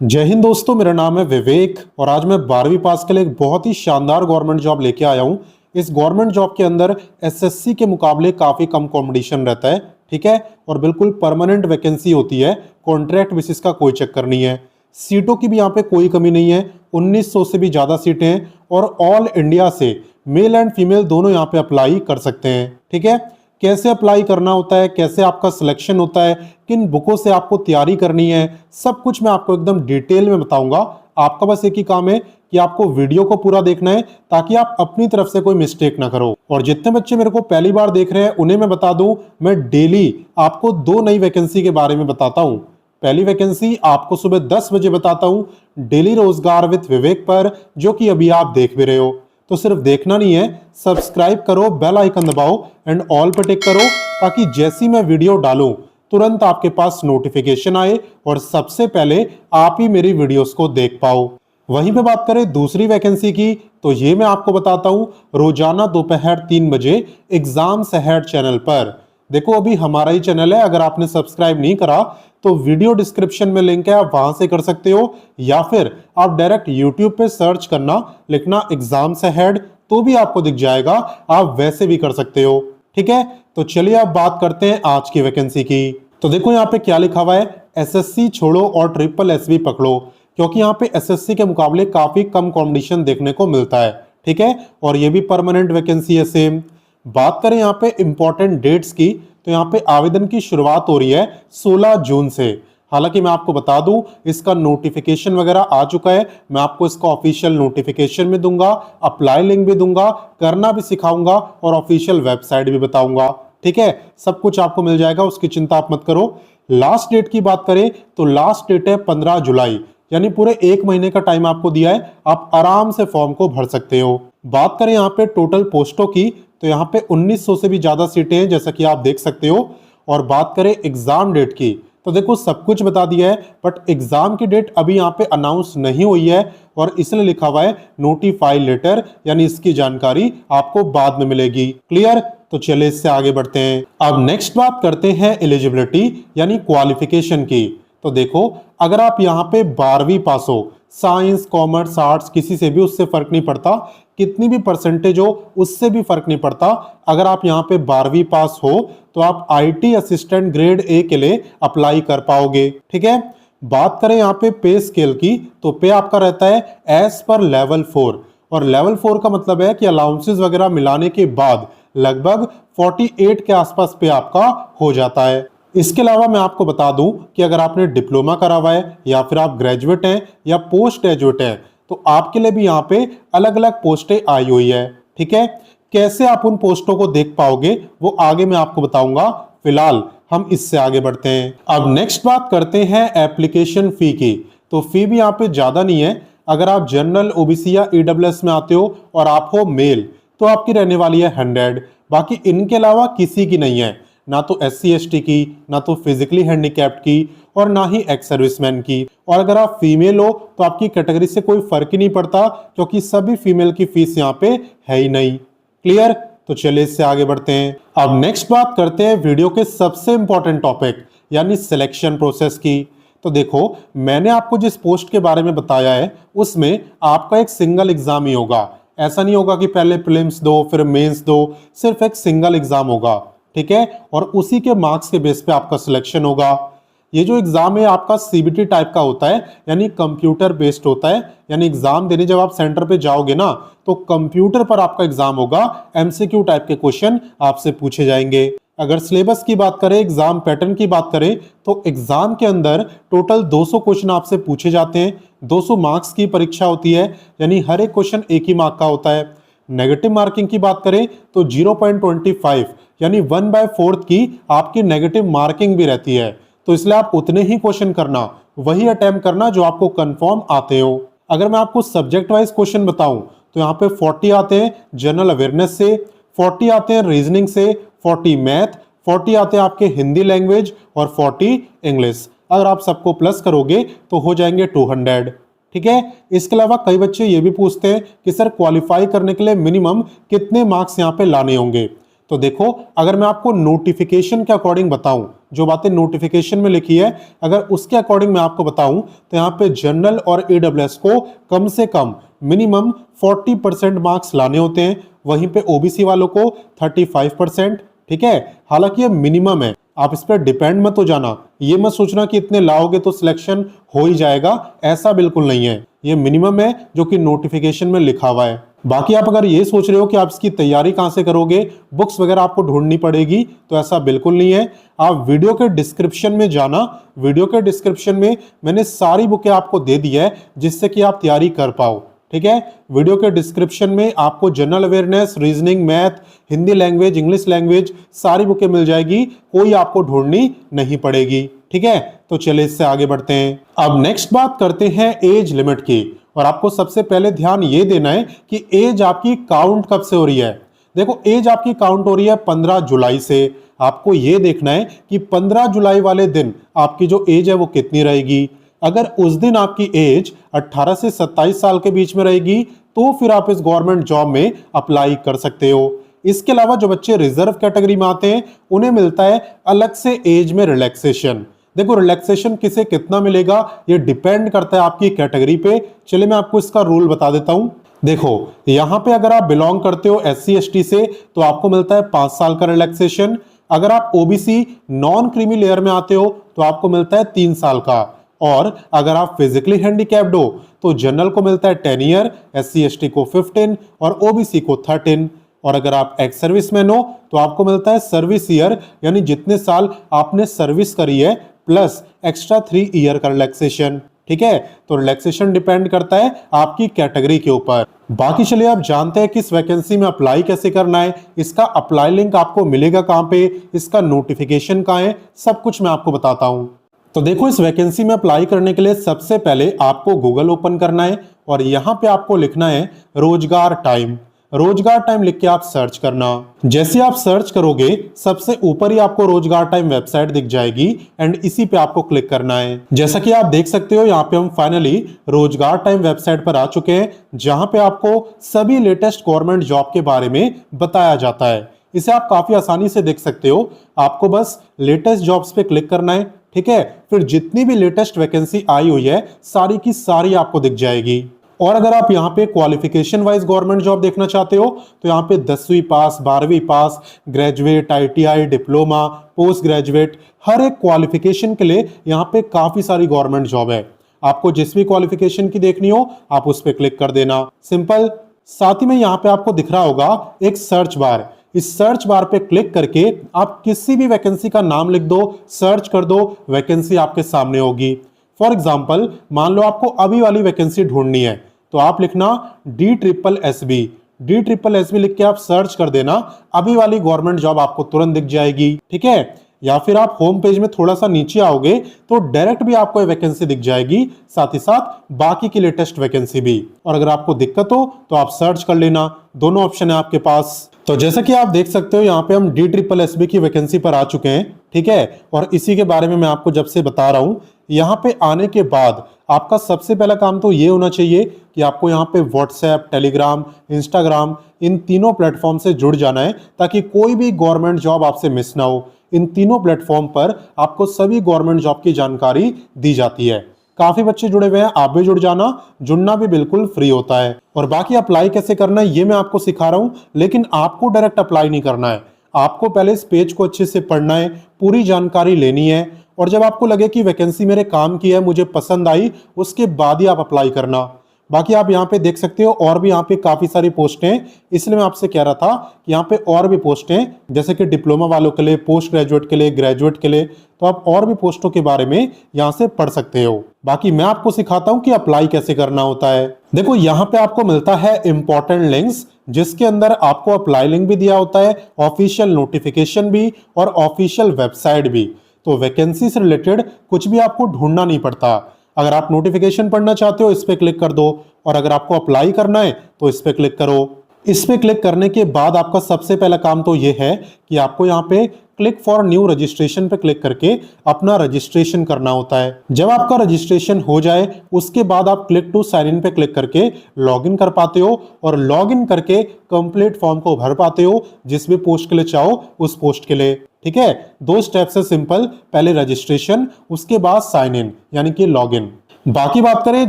जय हिंद दोस्तों, मेरा नाम है विवेक और आज मैं 12वीं पास के लिए एक बहुत ही शानदार गवर्नमेंट जॉब लेके आया हूँ। इस गवर्नमेंट जॉब के अंदर एसएससी के मुकाबले काफ़ी कम कंपटीशन रहता है, ठीक है, और बिल्कुल परमानेंट वैकेंसी होती है। कॉन्ट्रैक्ट बेसिस का कोई चक्कर नहीं है। सीटों की भी यहाँ पे कोई कमी नहीं है। 1900 से भी ज़्यादा सीटें हैं और ऑल इंडिया से मेल एंड फीमेल दोनों यहाँ पे अप्लाई कर सकते हैं, ठीक है। कैसे अप्लाई करना होता है, कैसे आपका सिलेक्शन होता है, किन बुकों से आपको तैयारी करनी है, सब कुछ मैं आपको एकदम डिटेल में बताऊंगा। आपका बस एक ही काम है कि आपको वीडियो को पूरा देखना है ताकि आप अपनी तरफ से कोई मिस्टेक ना करो। और जितने बच्चे मेरे को पहली बार देख रहे हैं उन्हें मैं बता दूं, मैं डेली आपको 2 नई वैकेंसी के बारे में बताता हूं। पहली वैकेंसी आपको सुबह 10 बजे बताता हूं, डेली रोजगार विद विवेक पर, जो कि अभी आप देख भी रहे हो। तो सिर्फ देखना नहीं है, सब्सक्राइब करो, बेल आइकन दबाओ एंड ऑल पर टिक करो ताकि जैसी मैं वीडियो डालूं तुरंत आपके पास नोटिफिकेशन आए और सबसे पहले आप ही मेरी वीडियोस को देख पाओ। वहीं पे बात करें दूसरी वैकेंसी की, तो ये मैं आपको बताता हूं रोजाना दोपहर 3 बजे एग्जाम्स अहेड चैनल पर। देखो अभी हमारा ही चैनल है, अगर आपने सब्सक्राइब नहीं करा तो वीडियो डिस्क्रिप्शन में लिंक है, आप वहां से कर सकते हो, या फिर आप डायरेक्ट यूट्यूब पे सर्च करना, लिखना एग्जाम्स अहेड तो भी आपको दिख जाएगा। आप वैसे भी कर सकते हो, ठीक है। तो चलिए अब बात करते हैं आज की वैकेंसी की। तो देखो यहाँ पे क्या लिखा हुआ है, एसएससी छोड़ो और ट्रिपल एसबी पकड़ो, क्योंकि यहाँ पे एसएससी के मुकाबले काफी कम कंपटीशन देखने को मिलता है, ठीक है, और ये भी परमानेंट वैकेंसी है सेम। बात करें यहाँ पे इंपॉर्टेंट डेट्स की, तो यहाँ पे आवेदन की शुरुआत हो रही है 16 जून से। हालांकि मैं आपको बता दूं इसका नोटिफिकेशन वगैरह आ चुका है, मैं आपको इसका ऑफिशियल नोटिफिकेशन भी दूंगा, अप्लाई लिंक भी दूंगा, करना भी सिखाऊंगा और ऑफिशियल वेबसाइट भी बताऊंगा, ठीक है। सब कुछ आपको मिल जाएगा, उसकी चिंता आप मत करो। लास्ट डेट की बात करें तो लास्ट डेट है 15 जुलाई, यानी पूरे 1 महीने का टाइम आपको दिया है, आप आराम से फॉर्म को भर सकते हो। बात करें यहाँ पे टोटल पोस्टों की, तो यहाँ पे 1900 से भी ज्यादा सीटें हैं जैसा कि आप देख सकते हो। और बात करें एग्जाम डेट की, तो देखो सब कुछ बता दिया है, बट एग्जाम की डेट अभी यहाँ पे अनाउंस नहीं हुई है और इसलिए लिखा हुआ है नोटिफाई लेटर, यानी इसकी जानकारी आपको बाद में मिलेगी। क्लियर? तो चलिए इससे आगे बढ़ते हैं। अब नेक्स्ट बात करते हैं एलिजिबिलिटी यानी क्वालिफिकेशन की। तो देखो अगर आप यहाँ पे 12वीं पास हो, साइंस कॉमर्स आर्ट्स किसी से भी, उससे फर्क नहीं पड़ता, कितनी भी परसेंटेज हो उससे भी फर्क नहीं पड़ता, अगर आप यहाँ पे 12वीं पास हो तो आप आईटी असिस्टेंट ग्रेड ए के लिए अप्लाई कर पाओगे, ठीक है। बात करें यहाँ पे पे स्केल की, तो पे आपका रहता है एज पर लेवल 4, और लेवल 4 का मतलब है कि अलाउंसेस वगैरह मिलाने के बाद लगभग 48 के आसपास पे आपका हो जाता है। इसके अलावा मैं आपको बता दूं कि अगर आपने डिप्लोमा करा हुआ है या फिर आप ग्रेजुएट हैं या पोस्ट ग्रेजुएट हैं, तो आपके लिए भी यहाँ पे अलग अलग पोस्टें आई हुई है, ठीक है। कैसे आप उन पोस्टों को देख पाओगे वो आगे मैं आपको बताऊंगा, फिलहाल हम इससे आगे बढ़ते हैं। अब नेक्स्ट बात करते हैं एप्लीकेशन फी की। तो फी भी यहाँ पे ज्यादा नहीं है। अगर आप जनरल, ओबीसी या ईडब्ल्यूएस में आते हो और आप हो मेल, तो आपकी रहने वाली है 100। बाकी इनके अलावा किसी की नहीं है, ना तो SC ST की, ना तो फिजिकली हैंडीकैप्ड की, और ना ही एक्स सर्विसमैन की। और अगर आप फीमेल हो तो आपकी कैटेगरी से कोई फर्क ही नहीं पड़ता, क्योंकि सभी फीमेल की फीस यहाँ पे है ही नहीं। क्लियर? तो चलिए इससे आगे बढ़ते हैं। अब नेक्स्ट बात करते हैं वीडियो के सबसे इंपॉर्टेंट टॉपिक यानी सिलेक्शन प्रोसेस की। तो देखो मैंने आपको जिस पोस्ट के बारे में बताया है उसमें आपका एक सिंगल एग्जाम ही होगा। ऐसा नहीं होगा कि पहले प्रीलिम्स दो फिर मेंस दो, सिर्फ एक सिंगल एग्जाम होगा, ठीक है, और उसी के मार्क्स के बेस पे आपका सिलेक्शन होगा। ये जो एग्जाम है आपका सीबीटी टाइप का होता है, यानी कंप्यूटर बेस्ड होता है, यानी एग्जाम देने जब आप सेंटर पे जाओगे ना तो कंप्यूटर पर आपका एग्जाम होगा, एमसीक्यू टाइप के क्वेश्चन आपसे पूछे जाएंगे। अगर सिलेबस की बात करें, एग्जाम पैटर्न की बात करें, तो एग्जाम के अंदर टोटल 200 क्वेश्चन आपसे पूछे जाते हैं, 200 मार्क्स की परीक्षा होती है, यानी हर एक क्वेश्चन 1 ही मार्क का होता है। नेगेटिव मार्किंग की बात करें तो 0.25 यानी 1/4 की आपकी नेगेटिव मार्किंग भी रहती है। तो इसलिए आप उतने ही क्वेश्चन करना, वही अटेम्प्ट करना जो आपको कंफर्म आते हो। अगर मैं आपको सब्जेक्ट वाइज क्वेश्चन बताऊं तो यहाँ पे 40 आते हैं जनरल अवेयरनेस से, 40 आते हैं रीजनिंग से, 40 मैथ, 40 आते हैं आपके हिंदी लैंग्वेज और 40 इंग्लिश। अगर आप सबको प्लस करोगे तो हो जाएंगे 200, ठीक है। इसके अलावा कई बच्चे ये भी पूछते हैं कि सर क्वालिफाई करने के लिए मिनिमम कितने मार्क्स यहाँ पे लाने होंगे। तो देखो, अगर मैं आपको नोटिफिकेशन के अकॉर्डिंग बताऊं, जो बातें नोटिफिकेशन में लिखी है अगर उसके अकॉर्डिंग मैं आपको बताऊं, तो यहाँ पे जनरल और ईडब्ल्यूएस को कम से कम मिनिमम 40% मार्क्स लाने होते हैं, वहीं पे ओबीसी वालों को 35%। ठीक है, हालांकि ये मिनिमम है, आप इस पर डिपेंड मत हो जाना, ये मत सोचना कि इतने लाओगे तो सिलेक्शन हो ही जाएगा, ऐसा बिल्कुल नहीं है। ये मिनिमम है जो कि नोटिफिकेशन में लिखा हुआ है। बाकी आप अगर ये सोच रहे हो कि आप इसकी तैयारी कहां से करोगे, बुक्स वगैरह आपको ढूंढनी पड़ेगी, तो ऐसा बिल्कुल नहीं है। आप वीडियो के डिस्क्रिप्शन में जाना, वीडियो के डिस्क्रिप्शन में मैंने सारी बुकें आपको दे दी है जिससे कि आप तैयारी कर पाओ। ठीक है, वीडियो के डिस्क्रिप्शन में आपको general awareness, reasoning, math, Hindi language, English language सारी बुकें मिल जाएगी, कोई आपको ढूंढनी नहीं पड़ेगी। ठीक है, तो चलिए इससे आगे बढ़ते हैं। अब नेक्स्ट बात करते हैं एज लिमिट की, और आपको सबसे पहले ध्यान ये देना है कि एज आपकी काउंट कब से हो रही है। देखो, एज आपकी काउंट हो रही है 15 जुलाई से। आपको ये देखना है कि 15 जुलाई वाले दिन आपकी जो एज है वो कितनी रहेगी। अगर उस दिन आपकी एज 18 से 27 साल के बीच में रहेगी तो फिर आप इस गवर्नमेंट जॉब में अप्लाई कर सकते हो। इसके अलावा जो बच्चे रिजर्व कैटेगरी में आते हैं उन्हें मिलता है अलग से एज में रिलैक्सेशन। देखो, रिलैक्सेशन किसे कितना मिलेगा ये डिपेंड करता है आपकी कैटेगरी पे। चलिए मैं आपको इसका रूल बता देता हूं। देखो, यहां पे अगर आप बिलोंग करते हो SC ST से तो आपको मिलता है 5 साल का रिलैक्सेशन। अगर आप OBC नॉन क्रीमी लेयर में आते हो तो आपको मिलता है 3 साल का। और अगर आप फिजिकली हैंडीकैप्ड हो तो जनरल को मिलता है 10 ईयर, SC ST को 15 और OBC को 13। और अगर आप एक्स सर्विसमैन हो तो आपको मिलता है सर्विस ईयर, यानी जितने साल आपने सर्विस करी है प्लस एक्स्ट्रा 3 ईयर का रिलैक्सेशन। ठीक है, तो रिलैक्सेशन डिपेंड करता है आपकी कैटेगरी के ऊपर। बाकी चलिए आप जानते हैं कि इस वैकेंसी में अप्लाई कैसे करना है, इसका अप्लाई लिंक आपको मिलेगा कहां पे, इसका नोटिफिकेशन कहां है, सब कुछ मैं आपको बताता हूं। तो देखो, इस वैकेंसी में अप्लाई करने के लिए सबसे पहले आपको गूगल ओपन करना है और यहां पे आपको लिखना है रोजगार टाइम। रोजगार टाइम लिख के आप सर्च करना। जैसे आप सर्च करोगे सबसे ऊपर ही आपको रोजगार टाइम वेबसाइट दिख जाएगी एंड इसी पे आपको क्लिक करना है। जैसा कि आप देख सकते हो यहाँ पे हम फाइनली रोजगार टाइम वेबसाइट पर आ चुके हैं, जहां पे आपको सभी लेटेस्ट गवर्नमेंट जॉब के बारे में बताया जाता है। इसे आप काफी आसानी से देख सकते हो, आपको बस लेटेस्ट जॉब्स पे क्लिक करना है। ठीक है, फिर जितनी भी लेटेस्ट वैकेंसी आई हुई है सारी की सारी आपको दिख जाएगी। और अगर आप यहाँ पे क्वालिफिकेशन वाइज गवर्नमेंट जॉब देखना चाहते हो तो यहाँ पे 10वीं पास, 12वीं पास, graduate, ITI, diploma, post graduate, हर एक क्वालिफिकेशन के लिए यहाँ पे काफी सारी गवर्नमेंट जॉब है। आपको जिस भी क्वालिफिकेशन की देखनी हो आप उस पर क्लिक कर देना, सिंपल। साथ ही में यहाँ पे आपको दिख रहा होगा एक सर्च बार, इस सर्च बार पे क्लिक करके आप किसी भी वैकेंसी का नाम लिख दो, सर्च कर दो, वैकेंसी आपके सामने होगी। फॉर एग्जाम्पल, मान लो आपको अभी वाली वैकेंसी ढूंढनी है तो आप लिखना DSSB। DSSB लिख के आप सर्च कर देना, अभी वाली गवर्नमेंट जॉब आपको तुरंत दिख जाएगी। ठीक है, या फिर आप होम पेज में थोड़ा सा नीचे आओगे तो डायरेक्ट भी आपको ये वैकेंसी दिख जाएगी, साथ ही साथ बाकी की लेटेस्ट वैकेंसी भी। और अगर आपको दिक्कत हो तो आप सर्च कर लेना, दोनों ऑप्शन है आपके पास। तो जैसा कि आप देख सकते हो यहाँ पे हम DSSB की वैकेंसी पर आ चुके हैं। ठीक है, और इसी के बारे में मैं आपको जब से बता रहा हूँ। यहाँ पे आने के बाद आपका सबसे पहला काम तो ये होना चाहिए कि आपको यहाँ पे व्हाट्सएप, टेलीग्राम, इंस्टाग्राम, इन तीनों प्लेटफॉर्म से जुड़ जाना है ताकि कोई भी गवर्नमेंट जॉब आपसे मिस ना हो। इन तीनों प्लेटफॉर्म पर आपको सभी गवर्नमेंट जॉब की जानकारी दी जाती है। काफी बच्चे जुड़े हुए हैं, आप भी जुड़ जाना, जुड़ना भी बिल्कुल फ्री होता है। और बाकी अप्लाई कैसे करना है ये मैं आपको सिखा रहा हूं, लेकिन आपको डायरेक्ट अप्लाई नहीं करना है। आपको पहले इस पेज को अच्छे से पढ़ना है, पूरी जानकारी लेनी है, और जब आपको लगे कि वैकेंसी मेरे काम की है, मुझे पसंद आई, उसके बाद ही आप अप्लाई करना। बाकी आप यहाँ पे देख सकते हो और भी यहाँ पे काफी सारी पोस्टें हैं, इसलिए मैं आपसे कह रहा था कि यहाँ पे और भी पोस्टें हैं, जैसे कि डिप्लोमा वालों के लिए, पोस्ट ग्रेजुएट के लिए, ग्रेजुएट के लिए, तो आप और भी पोस्टों के बारे में यहाँ से पढ़ सकते हो। बाकी मैं आपको सिखाता हूँ कि अप्लाई कैसे करना होता है। देखो, यहाँ पे आपको मिलता है इंपॉर्टेंट लिंक्स, जिसके अंदर आपको अप्लाई लिंक भी दिया होता है, ऑफिशियल नोटिफिकेशन भी और ऑफिशियल वेबसाइट भी। तो वैकेंसी से रिलेटेड कुछ भी आपको ढूंढना नहीं पड़ता। अगर आप नोटिफिकेशन पढ़ना चाहते हो इस पे क्लिक कर दो, और अगर आपको अप्लाई करना है तो इस पे क्लिक करो। इस पे क्लिक करने के बाद आपका सबसे पहला काम तो ये है कि आपको यहाँ पे क्लिक फॉर न्यू रजिस्ट्रेशन पे क्लिक करके अपना रजिस्ट्रेशन करना होता है। जब आपका रजिस्ट्रेशन हो जाए उसके बाद आप क्लिक टू साइन इन पे क्लिक करके लॉगिन कर पाते हो और लॉगिन करके कंप्लीट फॉर्म को भर पाते हो जिस भी पोस्ट के लिए चाहो उस पोस्ट के लिए। ठीक है, 2 स्टेप से सिंपल, पहले रजिस्ट्रेशन उसके बाद साइन इन यानी कि लॉगिन। बाकी बात करें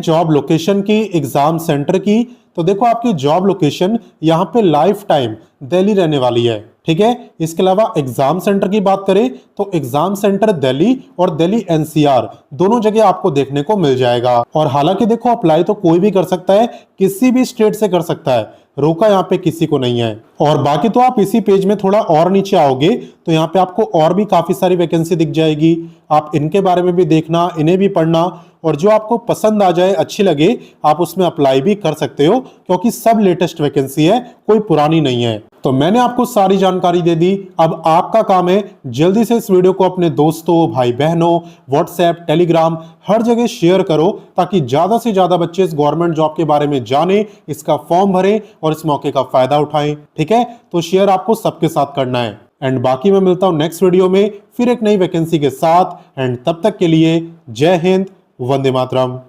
जॉब लोकेशन की, एग्जाम सेंटर की, तो देखो आपकी जॉब लोकेशन यहाँ पे लाइफ टाइम दिल्ली रहने वाली है। ठीक है, इसके अलावा एग्जाम सेंटर की बात करें तो एग्जाम सेंटर दिल्ली और दिल्ली एनसीआर दोनों जगह आपको देखने को मिल जाएगा। और हालांकि देखो अप्लाई तो कोई भी कर सकता है, किसी भी स्टेट से कर सकता है, रोका यहाँ पे किसी को नहीं है। और बाकी तो आप इसी पेज में थोड़ा और नीचे आओगे तो यहाँ पे आपको और भी काफी सारी वैकेंसी दिख जाएगी। आप इनके बारे में भी देखना, इन्हें भी पढ़ना, और जो आपको पसंद आ जाए, अच्छी लगे, आप उसमें अप्लाई भी कर सकते हो क्योंकि सब लेटेस्ट वैकेंसी है, कोई पुरानी नहीं है। तो मैंने आपको सारी जानकारी दे दी। अब आपका काम है जल्दी से इस वीडियो को अपने दोस्तों, भाई बहनों, व्हाट्सएप, टेलीग्राम हर जगह शेयर करो ताकि ज्यादा से ज्यादा बच्चे इस गवर्नमेंट जॉब के बारे में जाने, इसका फॉर्म भरें और इस मौके का फायदा उठाएं। ठीक है, तो शेयर आपको सबके साथ करना है। एंड बाकी मैं मिलता हूं नेक्स्ट वीडियो में फिर एक नई वैकेंसी के साथ। एंड तब तक के लिए जय हिंद, वंदे मातरम।